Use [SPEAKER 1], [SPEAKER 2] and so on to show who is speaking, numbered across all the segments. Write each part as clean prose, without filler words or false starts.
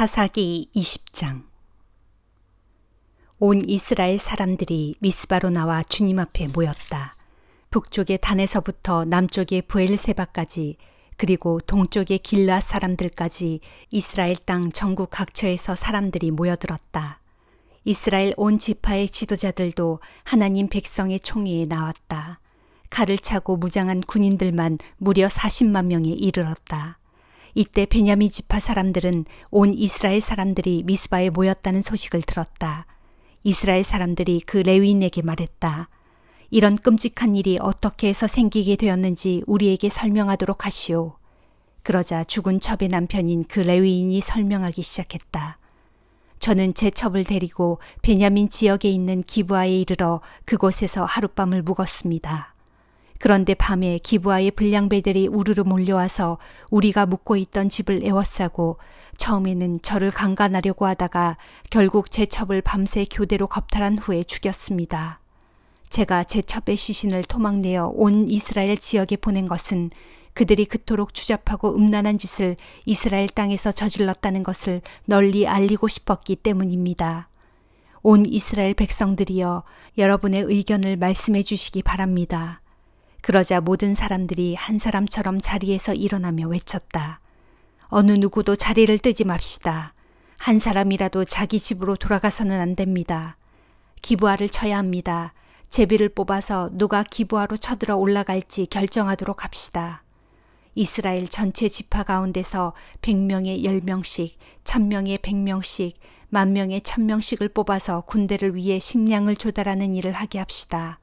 [SPEAKER 1] 사사기 20장. 온 이스라엘 사람들이 미스바로 나와 주님 앞에 모였다. 북쪽의 단에서부터 남쪽의 브엘세바까지, 그리고 동쪽의 길앗 사람들까지 이스라엘 땅 전국 각처에서 사람들이 모여들었다. 이스라엘 온 지파의 지도자들도 하나님 백성의 총회에 나왔다. 칼을 차고 무장한 군인들만 무려 40만 명에 이르렀다. 이때 베냐민 지파 사람들은 온 이스라엘 사람들이 미스바에 모였다는 소식을 들었다. 이스라엘 사람들이 그 레위인에게 말했다. 이런 끔찍한 일이 어떻게 해서 생기게 되었는지 우리에게 설명하도록 하시오. 그러자 죽은 첩의 남편인 그 레위인이 설명하기 시작했다. 저는 제 첩을 데리고 베냐민 지역에 있는 기브아에 이르러 그곳에서 하룻밤을 묵었습니다. 그런데 밤에 기브아의 불량배들이 우르르 몰려와서 우리가 묵고 있던 집을 에워싸고 처음에는 저를 강간하려고 하다가 결국 제 첩을 밤새 교대로 겁탈한 후에 죽였습니다. 제가 제 첩의 시신을 토막내어 온 이스라엘 지역에 보낸 것은 그들이 그토록 추잡하고 음란한 짓을 이스라엘 땅에서 저질렀다는 것을 널리 알리고 싶었기 때문입니다. 온 이스라엘 백성들이여, 여러분의 의견을 말씀해 주시기 바랍니다. 그러자 모든 사람들이 한 사람처럼 자리에서 일어나며 외쳤다. 어느 누구도 자리를 뜨지 맙시다. 한 사람이라도 자기 집으로 돌아가서는 안 됩니다. 기브아를 쳐야 합니다. 제비를 뽑아서 누가 기브아로 쳐들어 올라갈지 결정하도록 합시다. 이스라엘 전체 지파 가운데서 100명에 10명씩, 1000명에 100명씩, 10,000명에 1000명씩을 뽑아서 군대를 위해 식량을 조달하는 일을 하게 합시다.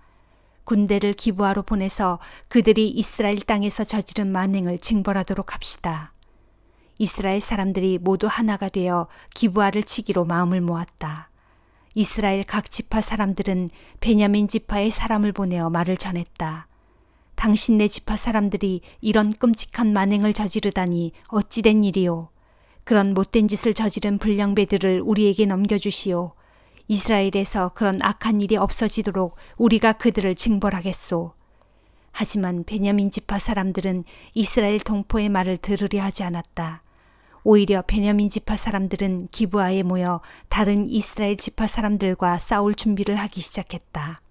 [SPEAKER 1] 군대를 기브아로 보내서 그들이 이스라엘 땅에서 저지른 만행을 징벌하도록 합시다. 이스라엘 사람들이 모두 하나가 되어 기브아를 치기로 마음을 모았다. 이스라엘 각 지파 사람들은 베냐민 지파의 사람을 보내어 말을 전했다. 당신네 지파 사람들이 이런 끔찍한 만행을 저지르다니 어찌된 일이오. 그런 못된 짓을 저지른 불량배들을 우리에게 넘겨주시오. 이스라엘에서 그런 악한 일이 없어지도록 우리가 그들을 징벌하겠소. 하지만 베냐민 지파 사람들은 이스라엘 동포의 말을 들으려 하지 않았다. 오히려 베냐민 지파 사람들은 기브아에 모여 다른 이스라엘 지파 사람들과 싸울 준비를 하기 시작했다.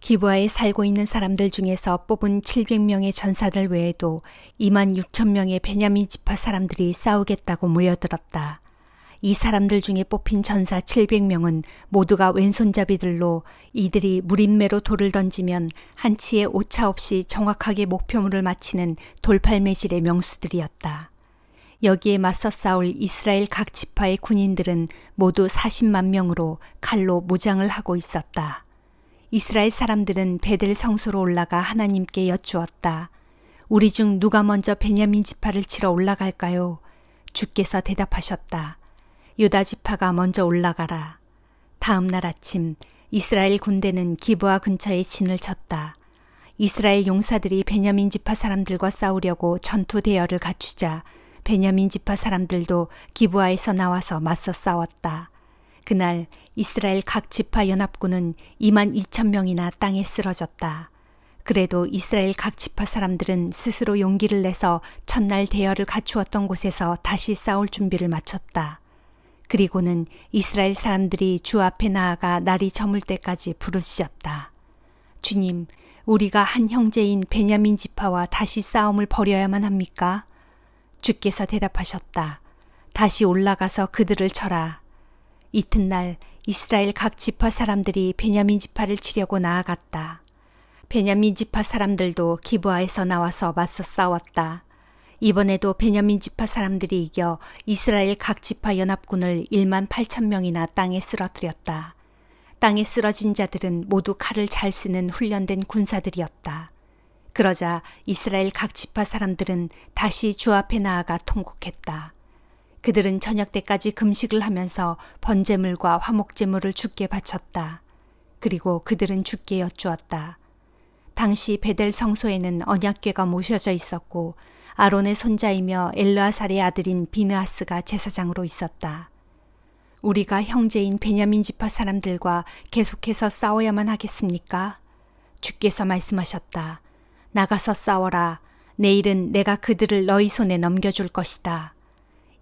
[SPEAKER 1] 기브아에 살고 있는 사람들 중에서 뽑은 700명의 전사들 외에도 26,000명의 베냐민 지파 사람들이 싸우겠다고 모여들었다. 이 사람들 중에 뽑힌 전사 700명은 모두가 왼손잡이들로 이들이 무림매로 돌을 던지면 한치의 오차 없이 정확하게 목표물을 맞히는 돌팔매질의 명수들이었다. 여기에 맞서 싸울 이스라엘 각 지파의 군인들은 모두 40만 명으로 칼로 무장을 하고 있었다. 이스라엘 사람들은 베델 성소로 올라가 하나님께 여쭈었다. 우리 중 누가 먼저 베냐민 지파를 치러 올라갈까요? 주께서 대답하셨다. 유다 지파가 먼저 올라가라. 다음 날 아침 이스라엘 군대는 기브아 근처에 진을 쳤다. 이스라엘 용사들이 베냐민 지파 사람들과 싸우려고 전투 대열을 갖추자 베냐민 지파 사람들도 기브아에서 나와서 맞서 싸웠다. 그날 이스라엘 각 지파 연합군은 22,000명이나 땅에 쓰러졌다. 그래도 이스라엘 각 지파 사람들은 스스로 용기를 내서 첫날 대열을 갖추었던 곳에서 다시 싸울 준비를 마쳤다. 그리고는 이스라엘 사람들이 주 앞에 나아가 날이 저물 때까지 부르짖었다. 주님, 우리가 한 형제인 베냐민 지파와 다시 싸움을 벌여야만 합니까? 주께서 대답하셨다. 다시 올라가서 그들을 쳐라. 이튿날 이스라엘 각 지파 사람들이 베냐민 지파를 치려고 나아갔다. 베냐민 지파 사람들도 기브아에서 나와서 맞서 싸웠다. 이번에도 베냐민 지파 사람들이 이겨 이스라엘 각 지파 연합군을 18,000명이나 땅에 쓰러뜨렸다. 땅에 쓰러진 자들은 모두 칼을 잘 쓰는 훈련된 군사들이었다. 그러자 이스라엘 각 지파 사람들은 다시 주 앞에 나아가 통곡했다. 그들은 저녁 때까지 금식을 하면서 번제물과 화목제물을 주께 바쳤다. 그리고 그들은 주께 여쭈었다. 당시 베델 성소에는 언약궤가 모셔져 있었고 아론의 손자이며 엘르아살의 아들인 비느하스가 제사장으로 있었다. 우리가 형제인 베냐민 지파 사람들과 계속해서 싸워야만 하겠습니까? 주께서 말씀하셨다. 나가서 싸워라. 내일은 내가 그들을 너희 손에 넘겨줄 것이다.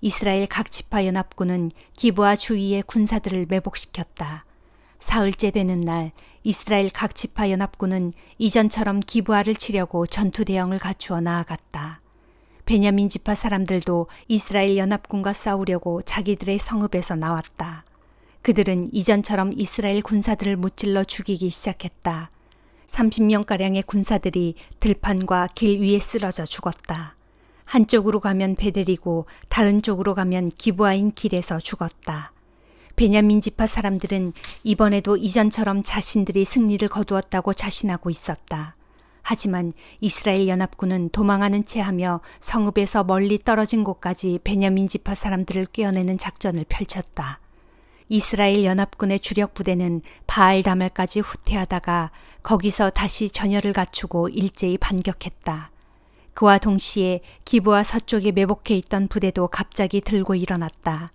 [SPEAKER 1] 이스라엘 각 지파 연합군은 기브아 주위의 군사들을 매복시켰다. 사흘째 되는 날 이스라엘 각 지파 연합군은 이전처럼 기브아를 치려고 전투 대형을 갖추어 나아갔다. 베냐민 지파 사람들도 이스라엘 연합군과 싸우려고 자기들의 성읍에서 나왔다. 그들은 이전처럼 이스라엘 군사들을 무찔러 죽이기 시작했다. 30명가량의 군사들이 들판과 길 위에 쓰러져 죽었다. 한쪽으로 가면 베델이고 다른 쪽으로 가면 기브아인 길에서 죽었다. 베냐민 지파 사람들은 이번에도 이전처럼 자신들이 승리를 거두었다고 자신하고 있었다. 하지만 이스라엘 연합군은 도망하는 채 하며 성읍에서 멀리 떨어진 곳까지 베냐민 지파 사람들을 꿰어내는 작전을 펼쳤다. 이스라엘 연합군의 주력 부대는 바알다말까지 후퇴하다가 거기서 다시 전열을 갖추고 일제히 반격했다. 그와 동시에 기브아 서쪽에 매복해 있던 부대도 갑자기 들고 일어났다.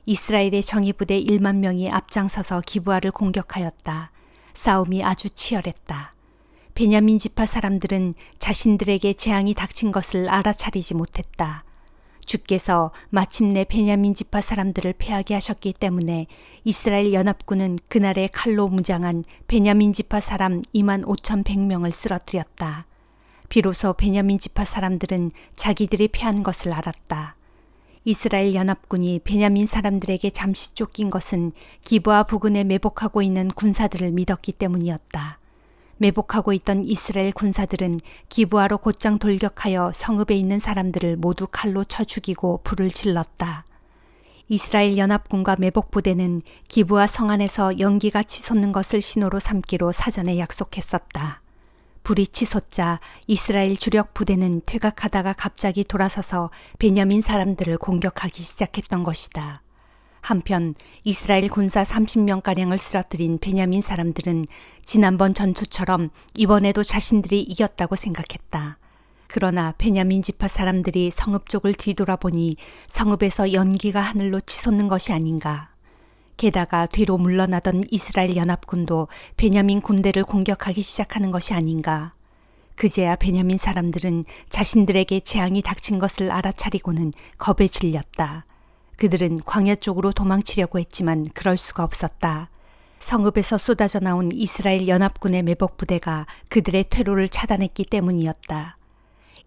[SPEAKER 1] 이스라엘의 정예부대 1만 명이 앞장서서 기브아를 공격하였다. 싸움이 아주 치열했다. 베냐민 지파 사람들은 자신들에게 재앙이 닥친 것을 알아차리지 못했다. 주께서 마침내 베냐민 지파 사람들을 패하게 하셨기 때문에 이스라엘 연합군은 그날에 칼로 무장한 베냐민 지파 사람 25,100명을 쓰러뜨렸다. 비로소 베냐민 지파 사람들은 자기들이 패한 것을 알았다. 이스라엘 연합군이 베냐민 사람들에게 잠시 쫓긴 것은 기브아 부근에 매복하고 있는 군사들을 믿었기 때문이었다. 매복하고 있던 이스라엘 군사들은 기브아로 곧장 돌격하여 성읍에 있는 사람들을 모두 칼로 쳐 죽이고 불을 질렀다. 이스라엘 연합군과 매복부대는 기브아 성 안에서 연기가 치솟는 것을 신호로 삼기로 사전에 약속했었다. 불이 치솟자 이스라엘 주력 부대는 퇴각하다가 갑자기 돌아서서 베냐민 사람들을 공격하기 시작했던 것이다. 한편 이스라엘 군사 30명가량을 쓰러뜨린 베냐민 사람들은 지난번 전투처럼 이번에도 자신들이 이겼다고 생각했다. 그러나 베냐민 지파 사람들이 성읍 쪽을 뒤돌아보니 성읍에서 연기가 하늘로 치솟는 것이 아닌가. 게다가 뒤로 물러나던 이스라엘 연합군도 베냐민 군대를 공격하기 시작하는 것이 아닌가. 그제야 베냐민 사람들은 자신들에게 재앙이 닥친 것을 알아차리고는 겁에 질렸다. 그들은 광야 쪽으로 도망치려고 했지만 그럴 수가 없었다. 성읍에서 쏟아져 나온 이스라엘 연합군의 매복부대가 그들의 퇴로를 차단했기 때문이었다.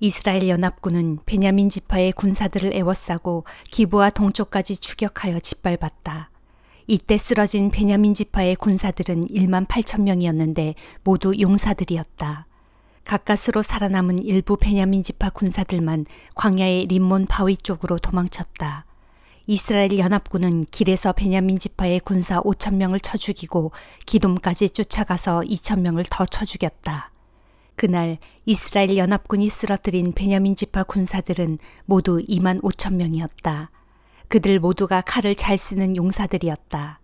[SPEAKER 1] 이스라엘 연합군은 베냐민 지파의 군사들을 에워싸고 기브아 동쪽까지 추격하여 짓밟았다. 이때 쓰러진 베냐민 지파의 군사들은 18,000명이었는데 모두 용사들이었다. 가까스로 살아남은 일부 베냐민 지파 군사들만 광야의 림몬 바위 쪽으로 도망쳤다. 이스라엘 연합군은 길에서 베냐민 지파의 군사 5,000명을 쳐 죽이고 기돔까지 쫓아가서 2,000명을 더 쳐 죽였다. 그날 이스라엘 연합군이 쓰러뜨린 베냐민 지파 군사들은 모두 25,000명이었다. 그들 모두가 칼을 잘 쓰는 용사들이었다.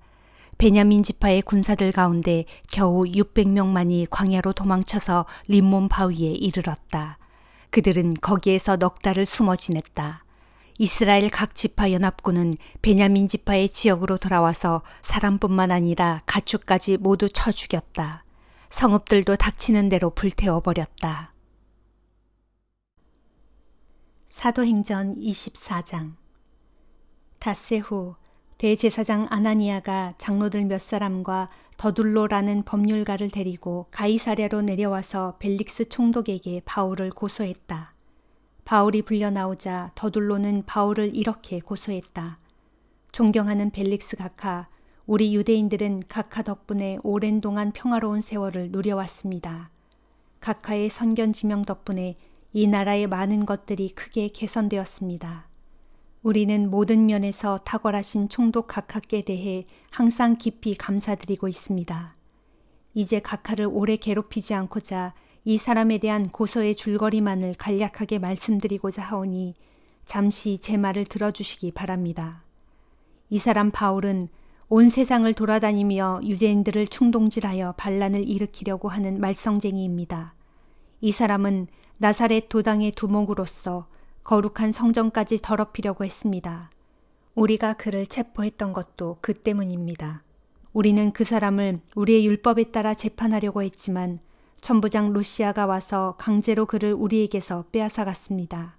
[SPEAKER 1] 베냐민 지파의 군사들 가운데 겨우 600명만이 광야로 도망쳐서 림몬 바위에 이르렀다. 그들은 거기에서 넉 달을 숨어 지냈다. 이스라엘 각 지파 연합군은 베냐민 지파의 지역으로 돌아와서 사람뿐만 아니라 가축까지 모두 쳐 죽였다. 성읍들도 닥치는 대로 불태워버렸다. 사도행전 24장. 닷새 후 대제사장 아나니아가 장로들 몇 사람과 더둘로라는 법률가를 데리고 가이사랴로 내려와서 벨릭스 총독에게 바울을 고소했다. 바울이 불려 나오자 더둘로는 바울을 이렇게 고소했다. 존경하는 벨릭스 각하, 우리 유대인들은 각하 덕분에 오랜 동안 평화로운 세월을 누려왔습니다. 각하의 선견 지명 덕분에 이 나라의 많은 것들이 크게 개선되었습니다. 우리는 모든 면에서 탁월하신 총독 각하께 대해 항상 깊이 감사드리고 있습니다. 이제 각하를 오래 괴롭히지 않고자 이 사람에 대한 고소의 줄거리만을 간략하게 말씀드리고자 하오니 잠시 제 말을 들어주시기 바랍니다. 이 사람 바울은 온 세상을 돌아다니며 유대인들을 충동질하여 반란을 일으키려고 하는 말썽쟁이입니다. 이 사람은 나사렛 도당의 두목으로서 거룩한 성전까지 더럽히려고 했습니다. 우리가 그를 체포했던 것도 그 때문입니다. 우리는 그 사람을 우리의 율법에 따라 재판하려고 했지만 천부장 루시아가 와서 강제로 그를 우리에게서 빼앗아갔습니다.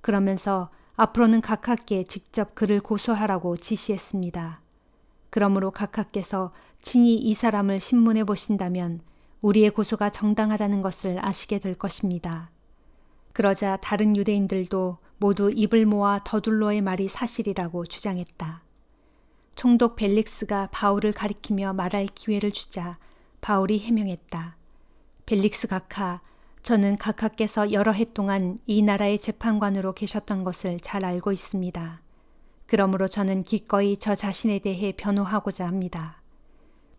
[SPEAKER 1] 그러면서 앞으로는 각하께 직접 그를 고소하라고 지시했습니다. 그러므로 각하께서 친히 이 사람을 신문해 보신다면 우리의 고소가 정당하다는 것을 아시게 될 것입니다. 그러자 다른 유대인들도 모두 입을 모아 더둘로의 말이 사실이라고 주장했다. 총독 벨릭스가 바울을 가리키며 말할 기회를 주자 바울이 해명했다. 벨릭스 각하, 저는 각하께서 여러 해 동안 이 나라의 재판관으로 계셨던 것을 잘 알고 있습니다. 그러므로 저는 기꺼이 저 자신에 대해 변호하고자 합니다.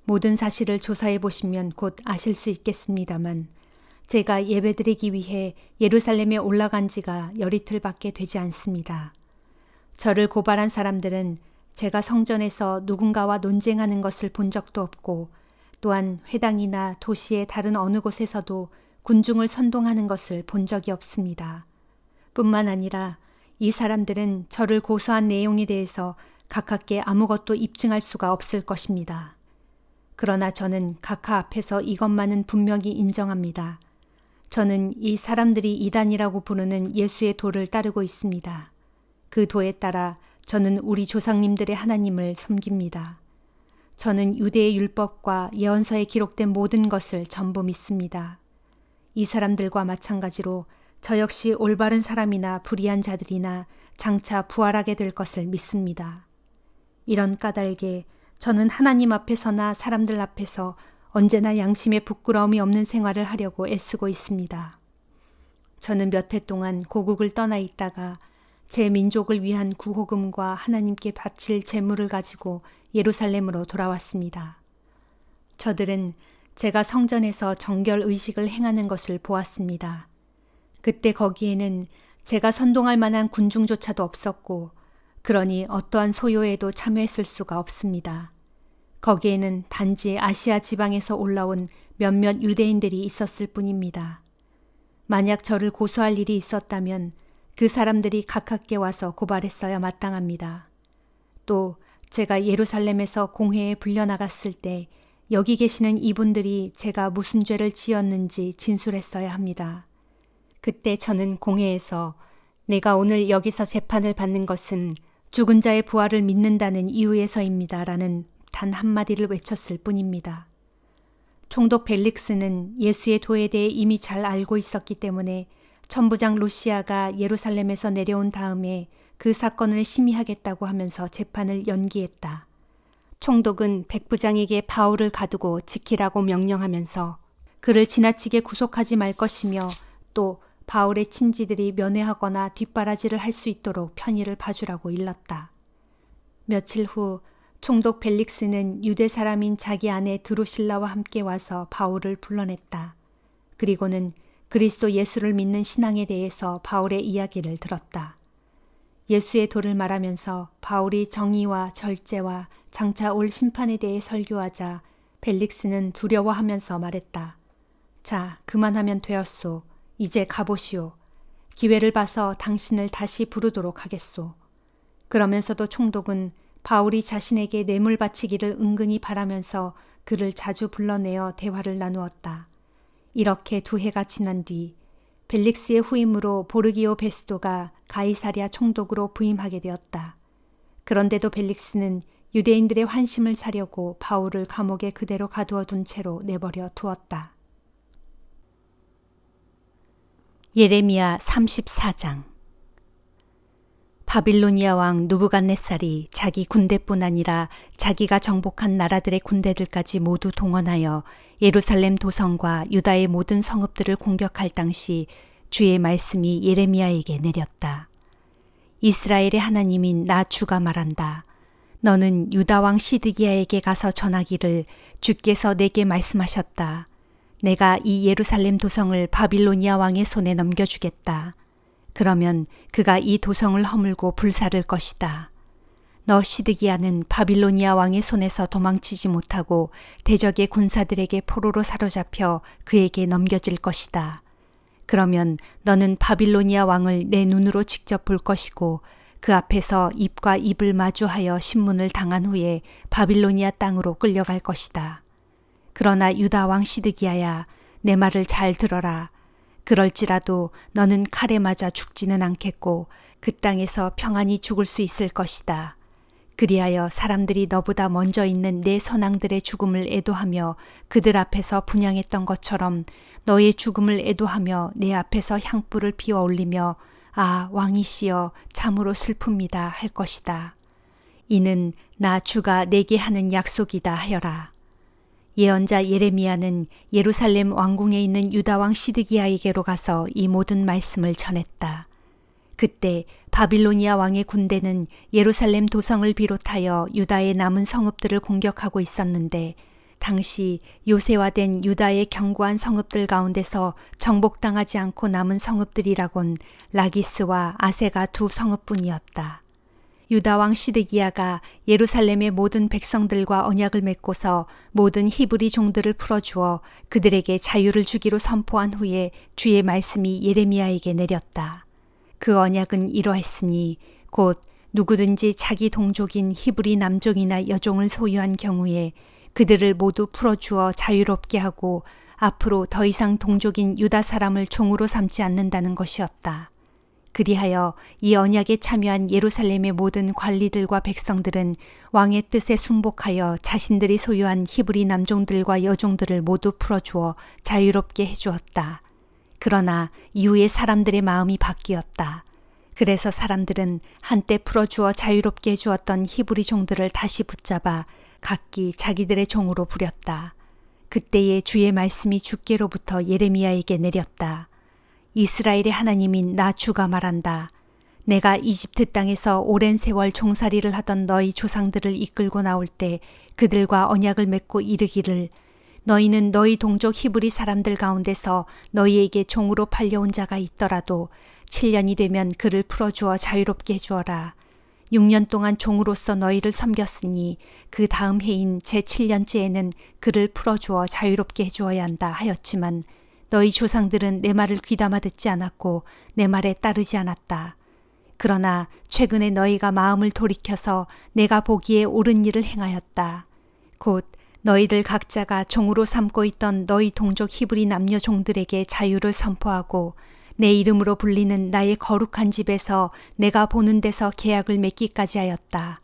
[SPEAKER 1] 모든 사실을 조사해 보시면 곧 아실 수 있겠습니다만 제가 예배드리기 위해 예루살렘에 올라간 지가 열이틀밖에 되지 않습니다. 저를 고발한 사람들은 제가 성전에서 누군가와 논쟁하는 것을 본 적도 없고 또한 회당이나 도시의 다른 어느 곳에서도 군중을 선동하는 것을 본 적이 없습니다. 뿐만 아니라 이 사람들은 저를 고소한 내용에 대해서 각하께 아무것도 입증할 수가 없을 것입니다. 그러나 저는 각하 앞에서 이것만은 분명히 인정합니다. 저는 이 사람들이 이단이라고 부르는 예수의 도를 따르고 있습니다. 그 도에 따라 저는 우리 조상님들의 하나님을 섬깁니다. 저는 유대의 율법과 예언서에 기록된 모든 것을 전부 믿습니다. 이 사람들과 마찬가지로 저 역시 올바른 사람이나 불의한 자들이나 장차 부활하게 될 것을 믿습니다. 이런 까닭에 저는 하나님 앞에서나 사람들 앞에서 언제나 양심에 부끄러움이 없는 생활을 하려고 애쓰고 있습니다. 저는 몇 해 동안 고국을 떠나 있다가 제 민족을 위한 구호금과 하나님께 바칠 제물을 가지고 예루살렘으로 돌아왔습니다. 저들은 제가 성전에서 정결 의식을 행하는 것을 보았습니다. 그때 거기에는 제가 선동할 만한 군중조차도 없었고 그러니 어떠한 소요에도 참여했을 수가 없습니다. 거기에는 단지 아시아 지방에서 올라온 몇몇 유대인들이 있었을 뿐입니다. 만약 저를 고소할 일이 있었다면 그 사람들이 각하께 와서 고발했어야 마땅합니다. 또 제가 예루살렘에서 공회에 불려나갔을 때 여기 계시는 이분들이 제가 무슨 죄를 지었는지 진술했어야 합니다. 그때 저는 공회에서 내가 오늘 여기서 재판을 받는 것은 죽은 자의 부활을 믿는다는 이유에서입니다. 라는 단 한마디를 외쳤을 뿐입니다. 총독 벨릭스는 예수의 도에 대해 이미 잘 알고 있었기 때문에 천부장 루시아가 예루살렘에서 내려온 다음에 그 사건을 심의하겠다고 하면서 재판을 연기했다. 총독은 백부장에게 바울을 가두고 지키라고 명령하면서 그를 지나치게 구속하지 말 것이며 또 바울의 친지들이 면회하거나 뒷바라지를 할 수 있도록 편의를 봐주라고 일렀다. 며칠 후 총독 벨릭스는 유대 사람인 자기 아내 드루실라와 함께 와서 바울을 불러냈다. 그리고는 그리스도 예수를 믿는 신앙에 대해서 바울의 이야기를 들었다. 예수의 도를 말하면서 바울이 정의와 절제와 장차 올 심판에 대해 설교하자 벨릭스는 두려워하면서 말했다. 자, 그만하면 되었소. 이제 가보시오. 기회를 봐서 당신을 다시 부르도록 하겠소. 그러면서도 총독은 바울이 자신에게 뇌물 바치기를 은근히 바라면서 그를 자주 불러내어 대화를 나누었다. 이렇게 2해가 지난 뒤 벨릭스의 후임으로 보르기오 베스도가 가이사랴 총독으로 부임하게 되었다. 그런데도 벨릭스는 유대인들의 환심을 사려고 바울을 감옥에 그대로 가두어 둔 채로 내버려 두었다. 예레미야 34장. 바빌로니아 왕 누부갓네살이 자기 군대뿐 아니라 자기가 정복한 나라들의 군대들까지 모두 동원하여 예루살렘 도성과 유다의 모든 성읍들을 공격할 당시 주의 말씀이 예레미야에게 내렸다. 이스라엘의 하나님인 나 주가 말한다. 너는 유다 왕 시드기야에게 가서 전하기를 주께서 내게 말씀하셨다. 내가 이 예루살렘 도성을 바빌로니아 왕의 손에 넘겨주겠다. 그러면 그가 이 도성을 허물고 불사를 것이다. 너 시드기야는 바빌로니아 왕의 손에서 도망치지 못하고 대적의 군사들에게 포로로 사로잡혀 그에게 넘겨질 것이다. 그러면 너는 바빌로니아 왕을 내 눈으로 직접 볼 것이고 그 앞에서 입과 입을 마주하여 신문을 당한 후에 바빌로니아 땅으로 끌려갈 것이다. 그러나 유다 왕 시드기야야, 내 말을 잘 들어라. 그럴지라도 너는 칼에 맞아 죽지는 않겠고 그 땅에서 평안히 죽을 수 있을 것이다. 그리하여 사람들이 너보다 먼저 있는 내 선왕들의 죽음을 애도하며 그들 앞에서 분향했던 것처럼 너의 죽음을 애도하며 내 앞에서 향불을 피워 올리며 아 왕이시여 참으로 슬픕니다 할 것이다. 이는 나 주가 내게 하는 약속이다 하여라. 예언자 예레미야는 예루살렘 왕궁에 있는 유다 왕 시드기야에게로 가서 이 모든 말씀을 전했다. 그때 바빌로니아 왕의 군대는 예루살렘 도성을 비롯하여 유다의 남은 성읍들을 공격하고 있었는데 당시 요새화된 유다의 견고한 성읍들 가운데서 정복당하지 않고 남은 성읍들이라곤 라기스와 아세가 두 성읍뿐이었다. 유다 왕 시드기야가 예루살렘의 모든 백성들과 언약을 맺고서 모든 히브리 종들을 풀어주어 그들에게 자유를 주기로 선포한 후에 주의 말씀이 예레미야에게 내렸다. 그 언약은 이러했으니 곧 누구든지 자기 동족인 히브리 남종이나 여종을 소유한 경우에 그들을 모두 풀어주어 자유롭게 하고 앞으로 더 이상 동족인 유다 사람을 종으로 삼지 않는다는 것이었다. 그리하여 이 언약에 참여한 예루살렘의 모든 관리들과 백성들은 왕의 뜻에 순복하여 자신들이 소유한 히브리 남종들과 여종들을 모두 풀어주어 자유롭게 해주었다. 그러나 이후에 사람들의 마음이 바뀌었다. 그래서 사람들은 한때 풀어주어 자유롭게 해주었던 히브리 종들을 다시 붙잡아 각기 자기들의 종으로 부렸다. 그때에 주의 말씀이 주께로부터 예레미야에게 내렸다. 이스라엘의 하나님인 나 주가 말한다. 내가 이집트 땅에서 오랜 세월 종살이를 하던 너희 조상들을 이끌고 나올 때 그들과 언약을 맺고 이르기를 너희는 너희 동족 히브리 사람들 가운데서 너희에게 종으로 팔려온 자가 있더라도 7년이 되면 그를 풀어주어 자유롭게 해주어라. 6년 동안 종으로서 너희를 섬겼으니 그 다음 해인 제7년째에는 그를 풀어주어 자유롭게 해주어야 한다 하였지만 너희 조상들은 내 말을 귀담아 듣지 않았고 내 말에 따르지 않았다. 그러나 최근에 너희가 마음을 돌이켜서 내가 보기에 옳은 일을 행하였다. 곧 너희들 각자가 종으로 삼고 있던 너희 동족 히브리 남녀 종들에게 자유를 선포하고 내 이름으로 불리는 나의 거룩한 집에서 내가 보는 데서 계약을 맺기까지 하였다.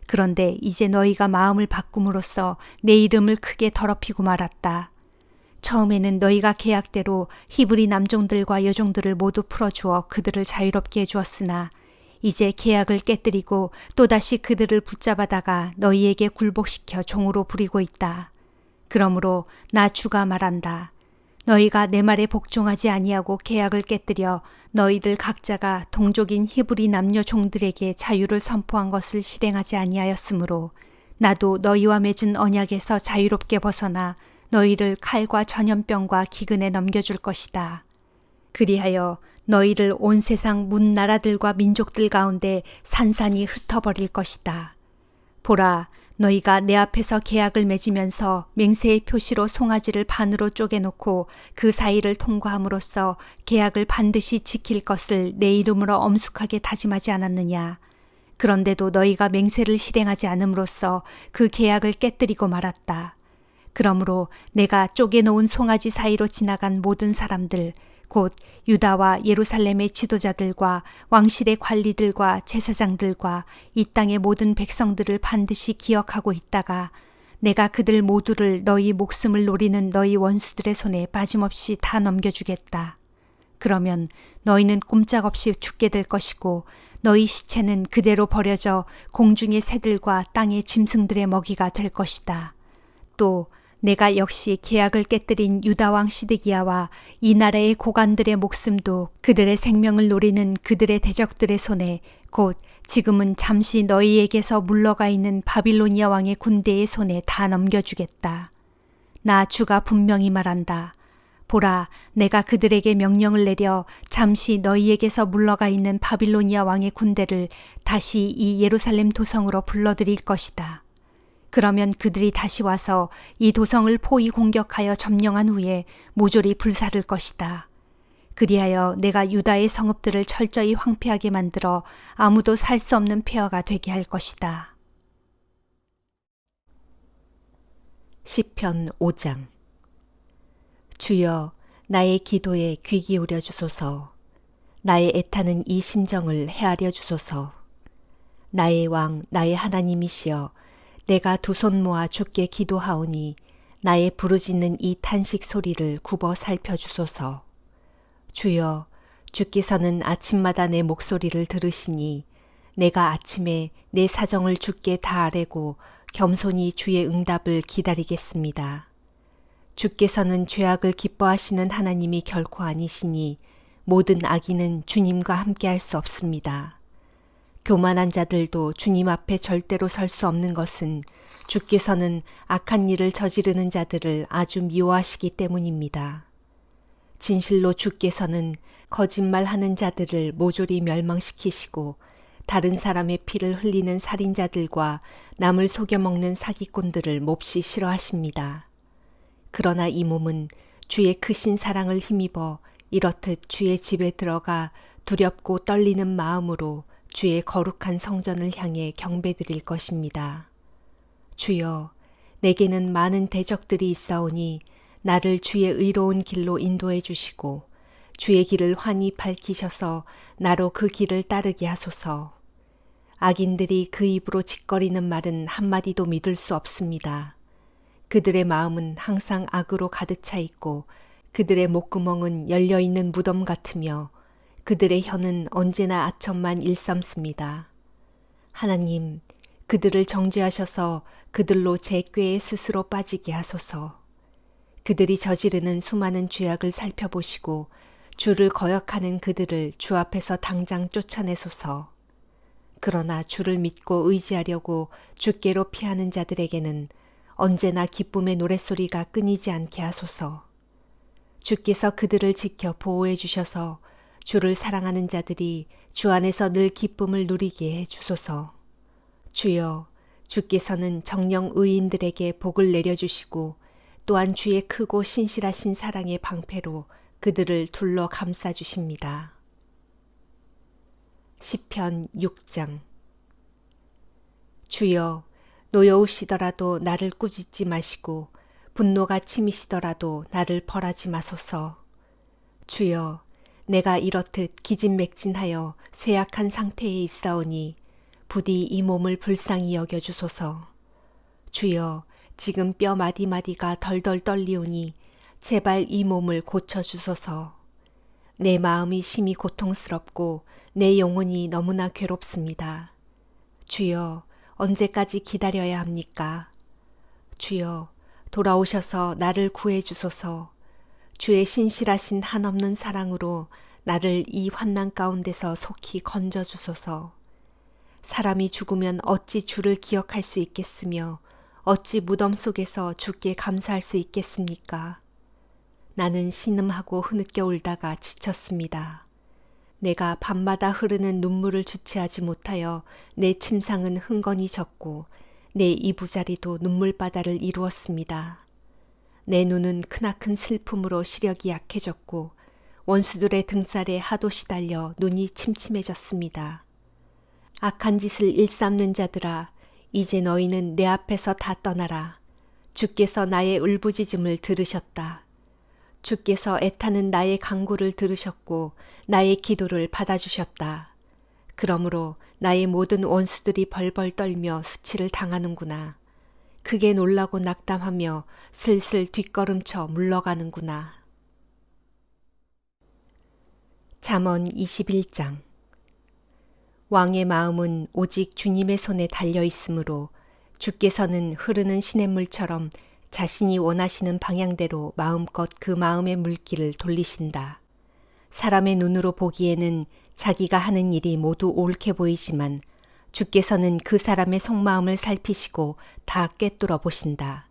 [SPEAKER 1] 그런데 이제 너희가 마음을 바꿈으로써 내 이름을 크게 더럽히고 말았다. 처음에는 너희가 계약대로 히브리 남종들과 여종들을 모두 풀어주어 그들을 자유롭게 해주었으나 이제 계약을 깨뜨리고 또다시 그들을 붙잡아다가 너희에게 굴복시켜 종으로 부리고 있다. 그러므로 나 주가 말한다. 너희가 내 말에 복종하지 아니하고 계약을 깨뜨려 너희들 각자가 동족인 히브리 남녀 종들에게 자유를 선포한 것을 실행하지 아니하였으므로 나도 너희와 맺은 언약에서 자유롭게 벗어나 너희를 칼과 전염병과 기근에 넘겨줄 것이다. 그리하여 너희를 온 세상 문 나라들과 민족들 가운데 산산이 흩어버릴 것이다. 보라, 너희가 내 앞에서 계약을 맺으면서 맹세의 표시로 송아지를 반으로 쪼개놓고 그 사이를 통과함으로써 계약을 반드시 지킬 것을 내 이름으로 엄숙하게 다짐하지 않았느냐. 그런데도 너희가 맹세를 실행하지 않음으로써 그 계약을 깨뜨리고 말았다. 그러므로 내가 쪼개놓은 송아지 사이로 지나간 모든 사람들, 곧 유다와 예루살렘의 지도자들과 왕실의 관리들과 제사장들과 이 땅의 모든 백성들을 반드시 기억하고 있다가 내가 그들 모두를 너희 목숨을 노리는 너희 원수들의 손에 빠짐없이 다 넘겨주겠다. 그러면 너희는 꼼짝없이 죽게 될 것이고 너희 시체는 그대로 버려져 공중의 새들과 땅의 짐승들의 먹이가 될 것이다. 또 내가 역시 계약을 깨뜨린 유다 왕 시드기야와 이 나라의 고관들의 목숨도 그들의 생명을 노리는 그들의 대적들의 손에 곧 지금은 잠시 너희에게서 물러가 있는 바빌로니아 왕의 군대의 손에 다 넘겨주겠다. 나 주가 분명히 말한다. 보라, 내가 그들에게 명령을 내려 잠시 너희에게서 물러가 있는 바빌로니아 왕의 군대를 다시 이 예루살렘 도성으로 불러들일 것이다. 그러면 그들이 다시 와서 이 도성을 포위 공격하여 점령한 후에 모조리 불사를 것이다. 그리하여 내가 유다의 성읍들을 철저히 황폐하게 만들어 아무도 살 수 없는 폐허가 되게 할 것이다. 시편 5장. 주여, 나의 기도에 귀 기울여 주소서. 나의 애타는 이 심정을 헤아려 주소서. 나의 왕, 나의 하나님이시여, 내가 두 손 모아 주께 기도하오니 나의 부르짖는 이 탄식 소리를 굽어 살펴주소서. 주여, 주께서는 아침마다 내 목소리를 들으시니 내가 아침에 내 사정을 주께 다 아뢰고 겸손히 주의 응답을 기다리겠습니다. 주께서는 죄악을 기뻐하시는 하나님이 결코 아니시니 모든 악인은 주님과 함께할 수 없습니다. 교만한 자들도 주님 앞에 절대로 설 수 없는 것은 주께서는 악한 일을 저지르는 자들을 아주 미워하시기 때문입니다. 진실로 주께서는 거짓말하는 자들을 모조리 멸망시키시고 다른 사람의 피를 흘리는 살인자들과 남을 속여먹는 사기꾼들을 몹시 싫어하십니다. 그러나 이 몸은 주의 크신 사랑을 힘입어 이렇듯 주의 집에 들어가 두렵고 떨리는 마음으로 주의 거룩한 성전을 향해 경배드릴 것입니다. 주여, 내게는 많은 대적들이 있사오니 나를 주의 의로운 길로 인도해 주시고 주의 길을 환히 밝히셔서 나로 그 길을 따르게 하소서. 악인들이 그 입으로 짓거리는 말은 한마디도 믿을 수 없습니다. 그들의 마음은 항상 악으로 가득 차 있고 그들의 목구멍은 열려있는 무덤 같으며 그들의 혀는 언제나 아첨만 일삼습니다. 하나님, 그들을 정죄하셔서 그들로 제 꾀에 스스로 빠지게 하소서. 그들이 저지르는 수많은 죄악을 살펴보시고 주를 거역하는 그들을 주 앞에서 당장 쫓아내소서. 그러나 주를 믿고 의지하려고 주께로 피하는 자들에게는 언제나 기쁨의 노랫소리가 끊이지 않게 하소서. 주께서 그들을 지켜 보호해 주셔서 주를 사랑하는 자들이 주 안에서 늘 기쁨을 누리게 해 주소서. 주여, 주께서는 정령 의인들에게 복을 내려주시고 또한 주의 크고 신실하신 사랑의 방패로 그들을 둘러 감싸 주십니다. 시편 6장. 주여, 노여우시더라도 나를 꾸짖지 마시고 분노가 치미시더라도 나를 벌하지 마소서. 주여, 내가 이렇듯 기진맥진하여 쇠약한 상태에 있사오니 부디 이 몸을 불쌍히 여겨주소서. 주여, 지금 뼈 마디마디가 덜덜 떨리오니 제발 이 몸을 고쳐주소서. 내 마음이 심히 고통스럽고 내 영혼이 너무나 괴롭습니다. 주여, 언제까지 기다려야 합니까? 주여, 돌아오셔서 나를 구해주소서. 주의 신실하신 한없는 사랑으로 나를 이 환난 가운데서 속히 건져주소서. 사람이 죽으면 어찌 주를 기억할 수 있겠으며 어찌 무덤 속에서 주께 감사할 수 있겠습니까? 나는 신음하고 흐느껴 울다가 지쳤습니다. 내가 밤마다 흐르는 눈물을 주체하지 못하여 내 침상은 흥건히 졌고 내 이부자리도 눈물바다를 이루었습니다. 내 눈은 크나큰 슬픔으로 시력이 약해졌고 원수들의 등살에 하도 시달려 눈이 침침해졌습니다. 악한 짓을 일삼는 자들아, 이제 너희는 내 앞에서 다 떠나라. 주께서 나의 울부짖음을 들으셨다. 주께서 애타는 나의 간구를 들으셨고 나의 기도를 받아주셨다. 그러므로 나의 모든 원수들이 벌벌 떨며 수치를 당하는구나. 크게 놀라고 낙담하며 슬슬 뒷걸음쳐 물러가는구나. 잠언 21장. 왕의 마음은 오직 주님의 손에 달려 있으므로 주께서는 흐르는 시냇물처럼 자신이 원하시는 방향대로 마음껏 그 마음의 물길을 돌리신다. 사람의 눈으로 보기에는 자기가 하는 일이 모두 옳게 보이지만 주께서는 그 사람의 속마음을 살피시고 다 꿰뚫어 보신다.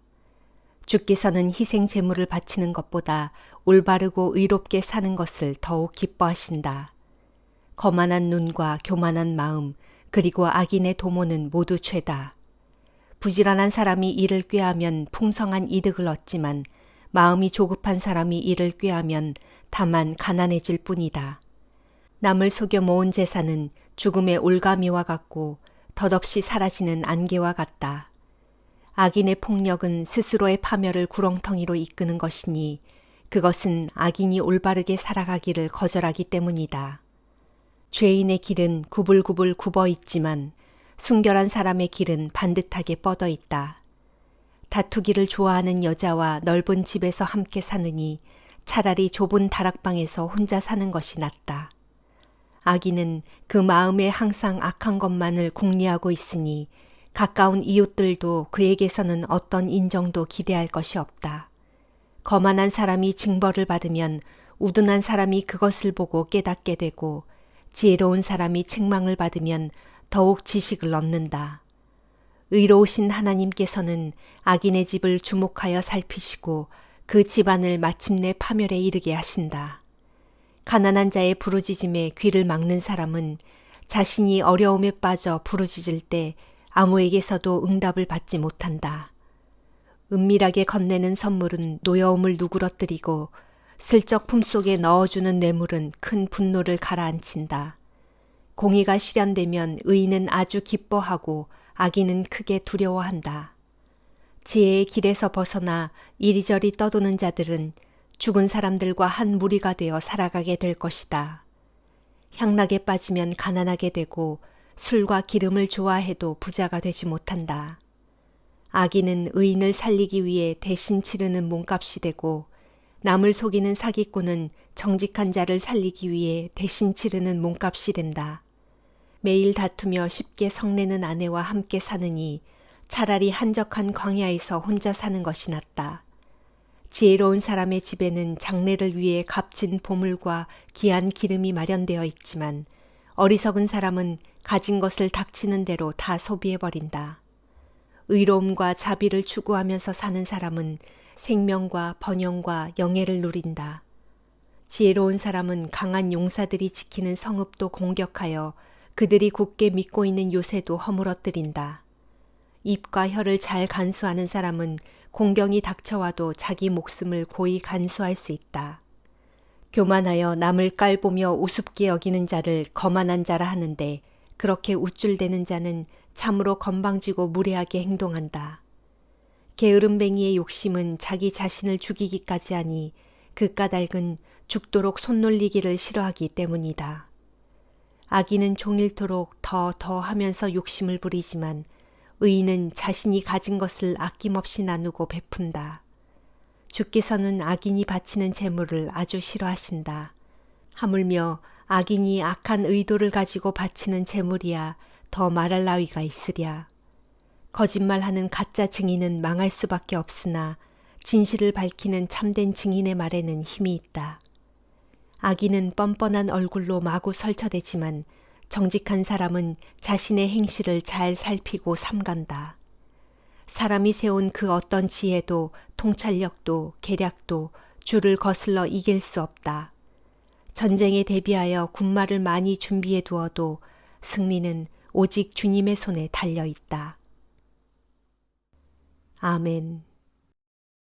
[SPEAKER 1] 주께서는 희생 제물을 바치는 것보다 올바르고 의롭게 사는 것을 더욱 기뻐하신다. 거만한 눈과 교만한 마음 그리고 악인의 도모는 모두 죄다. 부지런한 사람이 이를 꾀하면 풍성한 이득을 얻지만 마음이 조급한 사람이 이를 꾀하면 다만 가난해질 뿐이다. 남을 속여 모은 재산은 죽음의 올가미와 같고 덧없이 사라지는 안개와 같다. 악인의 폭력은 스스로의 파멸을 구렁텅이로 이끄는 것이니 그것은 악인이 올바르게 살아가기를 거절하기 때문이다. 죄인의 길은 구불구불 굽어 있지만 순결한 사람의 길은 반듯하게 뻗어 있다. 다투기를 좋아하는 여자와 넓은 집에서 함께 사느니 차라리 좁은 다락방에서 혼자 사는 것이 낫다. 악인은 그 마음에 항상 악한 것만을 궁리하고 있으니 가까운 이웃들도 그에게서는 어떤 인정도 기대할 것이 없다. 거만한 사람이 징벌을 받으면 우둔한 사람이 그것을 보고 깨닫게 되고 지혜로운 사람이 책망을 받으면 더욱 지식을 얻는다. 의로우신 하나님께서는 악인의 집을 주목하여 살피시고 그 집안을 마침내 파멸에 이르게 하신다. 가난한 자의 부르짖음에 귀를 막는 사람은 자신이 어려움에 빠져 부르짖을 때 아무에게서도 응답을 받지 못한다. 은밀하게 건네는 선물은 노여움을 누그러뜨리고 슬쩍 품속에 넣어주는 뇌물은 큰 분노를 가라앉힌다. 공의가 실현되면 의인은 아주 기뻐하고 악인은 크게 두려워한다. 지혜의 길에서 벗어나 이리저리 떠도는 자들은 죽은 사람들과 한 무리가 되어 살아가게 될 것이다. 향락에 빠지면 가난하게 되고 술과 기름을 좋아해도 부자가 되지 못한다. 악인은 의인을 살리기 위해 대신 치르는 몸값이 되고 남을 속이는 사기꾼은 정직한 자를 살리기 위해 대신 치르는 몸값이 된다. 매일 다투며 쉽게 성내는 아내와 함께 사느니 차라리 한적한 광야에서 혼자 사는 것이 낫다. 지혜로운 사람의 집에는 장례를 위해 값진 보물과 귀한 기름이 마련되어 있지만 어리석은 사람은 가진 것을 닥치는 대로 다 소비해버린다. 의로움과 자비를 추구하면서 사는 사람은 생명과 번영과 영예를 누린다. 지혜로운 사람은 강한 용사들이 지키는 성읍도 공격하여 그들이 굳게 믿고 있는 요새도 허물어뜨린다. 입과 혀를 잘 간수하는 사람은 공경이 닥쳐와도 자기 목숨을 고이 간수할 수 있다. 교만하여 남을 깔보며 우습게 여기는 자를 거만한 자라 하는데 그렇게 우쭐대는 자는 참으로 건방지고 무례하게 행동한다. 게으름뱅이의 욕심은 자기 자신을 죽이기까지 하니 그 까닭은 죽도록 손놀리기를 싫어하기 때문이다. 악인은 종일토록 더 하면서 욕심을 부리지만 의인은 자신이 가진 것을 아낌없이 나누고 베푼다. 주께서는 악인이 바치는 재물을 아주 싫어하신다. 하물며 악인이 악한 의도를 가지고 바치는 재물이야 더 말할 나위가 있으랴. 거짓말하는 가짜 증인은 망할 수밖에 없으나 진실을 밝히는 참된 증인의 말에는 힘이 있다. 악인은 뻔뻔한 얼굴로 마구 설쳐대지만 정직한 사람은 자신의 행실을 잘 살피고 삼간다. 사람이 세운 그 어떤 지혜도 통찰력도 계략도 주를 거슬러 이길 수 없다. 전쟁에 대비하여 군마를 많이 준비해 두어도 승리는 오직 주님의 손에 달려 있다. 아멘.